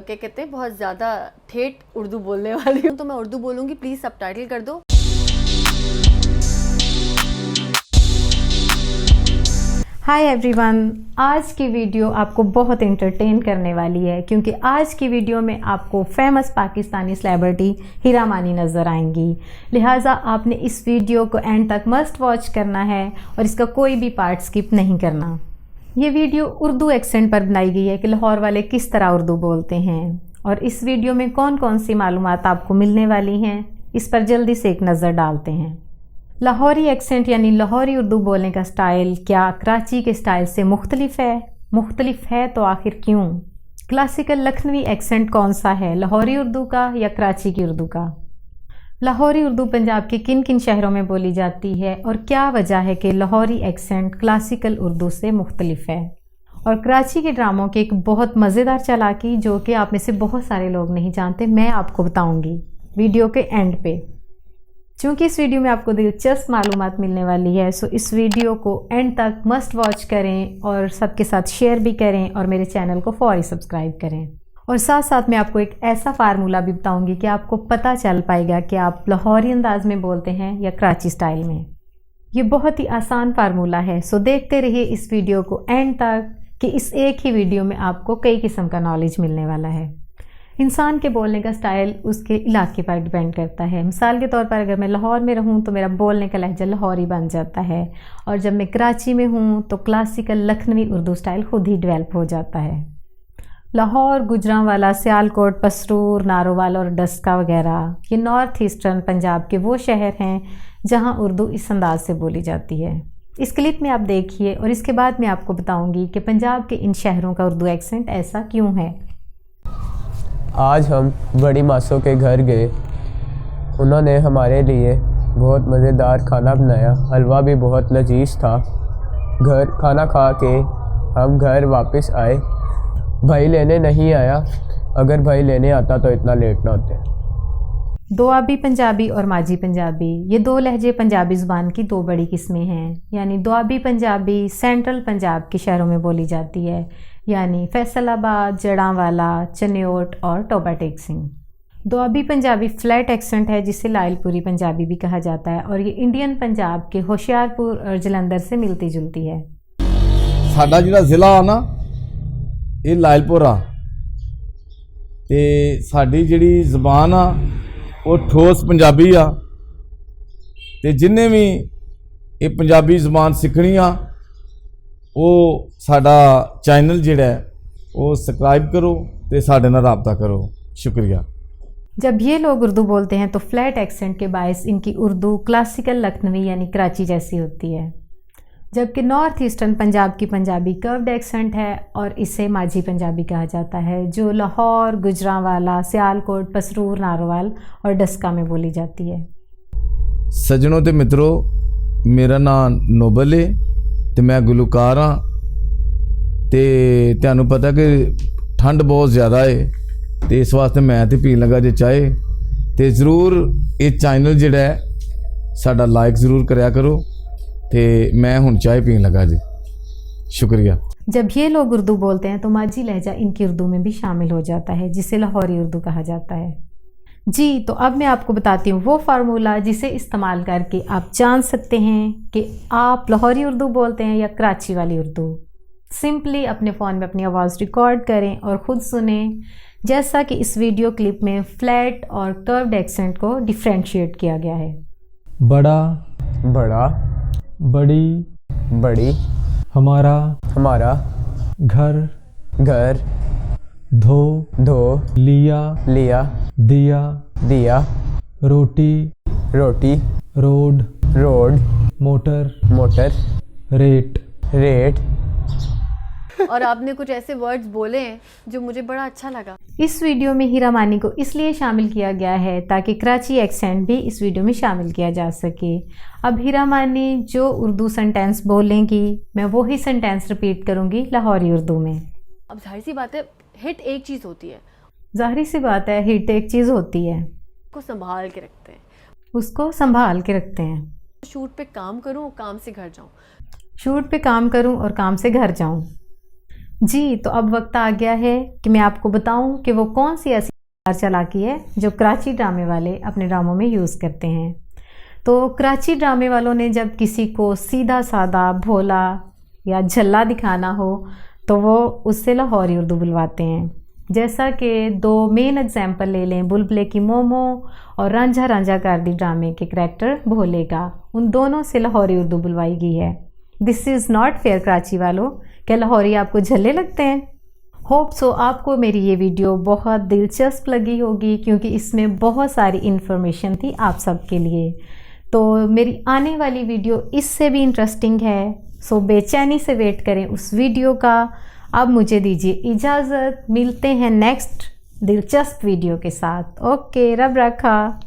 क्या कहते हैं, बहुत ज़्यादा ठेठ उर्दू बोलने वाली हूँ, तो मैं उर्दू बोलूँगी, प्लीज़ सबटाइटल कर दो। हाय एवरीवन, आज की वीडियो आपको बहुत इंटरटेन करने वाली है क्योंकि आज की वीडियो में आपको फेमस पाकिस्तानी सेलिब्रिटी हीरा मानी नज़र आएंगी। लिहाजा आपने इस वीडियो को एंड तक मस्ट वॉच करना है और इसका कोई भी पार्ट स्किप नहीं करना। ये वीडियो उर्दू एक्सेंट पर बनाई गई है कि लाहौर वाले किस तरह उर्दू बोलते हैं और इस वीडियो में कौन कौन सी मालूमात आपको मिलने वाली हैं, इस पर जल्दी से एक नज़र डालते हैं। लाहौरी एक्सेंट यानी लाहौरी उर्दू बोलने का स्टाइल क्या कराची के स्टाइल से मुख्तलिफ है? मुख्तलिफ है तो आखिर क्यों? क्लासिकल लखनवी एक्सेंट कौन सा है, लाहौरी उर्दू का या कराची की उर्दू का? लाहौरी उर्दू पंजाब के किन किन शहरों में बोली जाती है और क्या वजह है कि लाहौरी एक्सेंट क्लासिकल उर्दू से मुख्तलिफ है? और कराची के ड्रामों की एक बहुत मज़ेदार चालाकी जो कि आप में से बहुत सारे लोग नहीं जानते, मैं आपको बताऊँगी वीडियो के एंड पे। चूँकि इस वीडियो में आपको दिलचस्प मालूमात मिलने वाली है, सो इस वीडियो को एंड तक मस्ट वॉच करें और सबके साथ शेयर भी करें और मेरे चैनल को फौरी सब्सक्राइब करें। और साथ साथ मैं आपको एक ऐसा फार्मूला भी बताऊंगी कि आपको पता चल पाएगा कि आप लाहौरी अंदाज में बोलते हैं या कराची स्टाइल में। ये बहुत ही आसान फार्मूला है, सो देखते रहिए इस वीडियो को एंड तक कि इस एक ही वीडियो में आपको कई किस्म का नॉलेज मिलने वाला है। इंसान के बोलने का स्टाइल उसके इलाके पर डिपेंड करता है। मिसाल के तौर पर अगर मैं लाहौर में रहूं तो मेरा बोलने का लहजा लाहौरी बन जाता है और जब मैं कराची में हूं तो क्लासिकल लखनवी उर्दू स्टाइल खुद ही डेवलप हो जाता है। लाहौर, गुजरांवाला, सियालकोट, पसरूर, नारोवाल और डस्का वगैरह ये नॉर्थ ईस्टर्न पंजाब के वो शहर हैं जहाँ उर्दू इस अंदाज से बोली जाती है। इस क्लिप में आप देखिए और इसके बाद मैं आपको बताऊँगी कि पंजाब के इन शहरों का उर्दू एक्सेंट ऐसा क्यों है। आज हम बड़ी मासों के घर गए। उन्होंने हमारे लिए बहुत मज़ेदार खाना बनाया, हलवा भी बहुत लजीज था। घर खाना खा के हम घर वापस आए। भाई लेने नहीं आया, अगर भाई लेने आता तो इतना लेट ना होते। दोआबी पंजाबी और माझी पंजाबी ये दो लहजे पंजाबी ज़ुबान की दो बड़ी किस्में हैं। यानी दोआबी पंजाबी सेंट्रल पंजाब के शहरों में बोली जाती है, यानी फैसलाबाद, जड़ांवाला, चन्योट और टोबा टेक सिंह। दोआबी पंजाबी फ्लैट एक्सेंट है जिसे लायलपुरी पंजाबी भी कहा जाता है और ये इंडियन पंजाब के होशियारपुर और जलंधर से मिलती जुलती है। साडा जिहड़ा ज़िला आ ना ये लायलपुर आ ते साडी जिहड़ी ज़बान आ वो ठोस पंजाबी आ ते जिन्ने भी ये पंजाबी ज़बान सीखनी आ वो साडा चैनल जिहड़ा है वो सब्सक्राइब करो ते साडे नाल राबता करो। शुक्रिया। जब ये लोग उर्दू बोलते हैं तो फ्लैट एक्सेंट के बायस इनकी उर्दू क्लासिकल लखनवी यानी कराची जैसी होती है, जबकि नॉर्थ ईस्टर्न पंजाब की पंजाबी कर्व्ड एक्सेंट है और इसे माझी पंजाबी कहा जाता है जो लाहौर, गुजरांवाला, सियालकोट, पसरूर, नारोवाल और डस्का में बोली जाती है। सज्जनों ते मित्रों, मेरा नाम नोबल है ते मैं गुलकार हाँ ते तुहानू पता कि ठंड बहुत ज़्यादा है ते इस वास्ते मैं तो पीन लगा जे चाहे ते ज़रूर ये चैनल जिहड़ा है साडा लाइक ज़रूर करया करो ते मैं हुण चाय पीन लगा जी। शुक्रिया। जब ये लोग उर्दू बोलते हैं तो माझी लहजा इनकी उर्दू में भी शामिल हो जाता है जिसे लाहौरी उर्दू कहा जाता है। जी, तो अब मैं आपको बताती हूँ वो फार्मूला जिसे इस्तेमाल करके आप जान सकते हैं कि आप लाहौरी उर्दू बोलते हैं या कराची वाली उर्दू। सिंपली अपने फ़ोन में अपनी आवाज़ रिकॉर्ड करें और ख़ुद सुने, जैसा कि इस वीडियो क्लिप में फ्लैट और कर्व्ड एक्सेंट को डिफ्रेंशिएट किया गया है। बड़ा, बड़ा, बड़ी, बड़ी, हमारा, हमारा, घर, घर, धो, धो, लिया, लिया, दिया, दिया, रोटी, रोटी, road, road, motor, motor, rate. Rate. और आपने कुछ ऐसे वर्ड्स बोले हैं जो मुझे बड़ा अच्छा लगा। इस वीडियो में हीरा मानी को इसलिए शामिल किया गया है ताकि कराची एक्सेंट भी इस वीडियो में शामिल किया जा सके। अब हीरा मानी जो उर्दू सेंटेंस बोलेंगी मैं वही सेंटेंस रिपीट करूँगी लाहौरी उर्दू में। अब जाहिर सी बात है, हिट एक चीज़ होती है, ज़ाहिर सी बात है हिट एक चीज़ होती है, को संभाल के रखते हैं, उसको संभाल के रखते हैं। शूट पे काम करूँ, काम से घर जाऊँ। शूट पे काम करूं और काम से घर जाऊं। जी, तो अब वक्त आ गया है कि मैं आपको बताऊं कि वो कौन सी ऐसी चालाकी है जो कराची ड्रामे वाले अपने ड्रामों में यूज़ करते हैं। तो कराची ड्रामे वालों ने जब किसी को सीधा साधा भोला या झल्ला दिखाना हो तो वो उससे लाहौरी उर्दू बुलवाते हैं। जैसा कि दो मेन एग्जाम्पल ले लें, बुलबुले की मोमो और रांझा रांझा कार्दी ड्रामे के करैक्टर भोले का, उन दोनों से लाहौरी उर्दू बुलवाई गई है। This is not fair Karachi वालों, क्या लाहौरी आपको झल्ले लगते हैं? होप सो आपको मेरी ये वीडियो बहुत दिलचस्प लगी होगी क्योंकि इसमें बहुत सारी इन्फॉर्मेशन थी आप सबके लिए। तो मेरी आने वाली वीडियो इससे भी इंटरेस्टिंग है, सो बेचैनी से वेट करें उस वीडियो का। अब मुझे दीजिए इजाज़त, मिलते हैं नेक्स्ट दिलचस्प वीडियो के साथ। ओके, रब रखा।